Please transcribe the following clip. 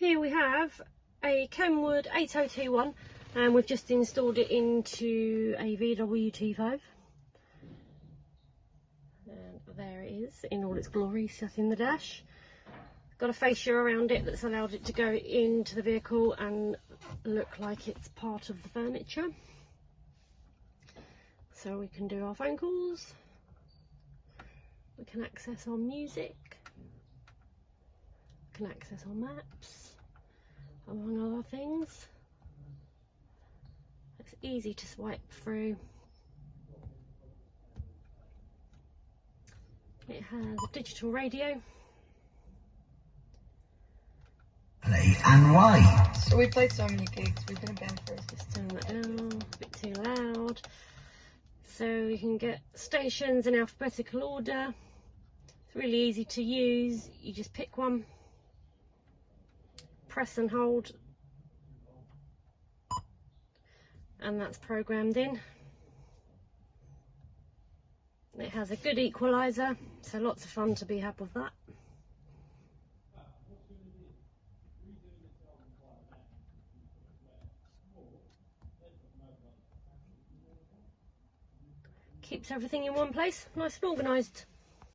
Here we have a KENWOOD 8021 and we've just installed it into a VW T5. And there it is in all its glory, sat in the dash. Got a fascia around it that's allowed it to go into the vehicle and look like it's part of the furniture. So we can do our phone calls, we can access our music, we can access our maps, among other things. It's easy to swipe through. It has a digital radio. Play and why? So we played so many gigs, we've been a band for Just turn that down, a bit too loud. So you can get stations in alphabetical order. It's really easy to use. You just pick one, press and hold, and that's programmed in. It has a good equalizer, so lots of fun to be had with that. Keeps everything in one place, nice and organised.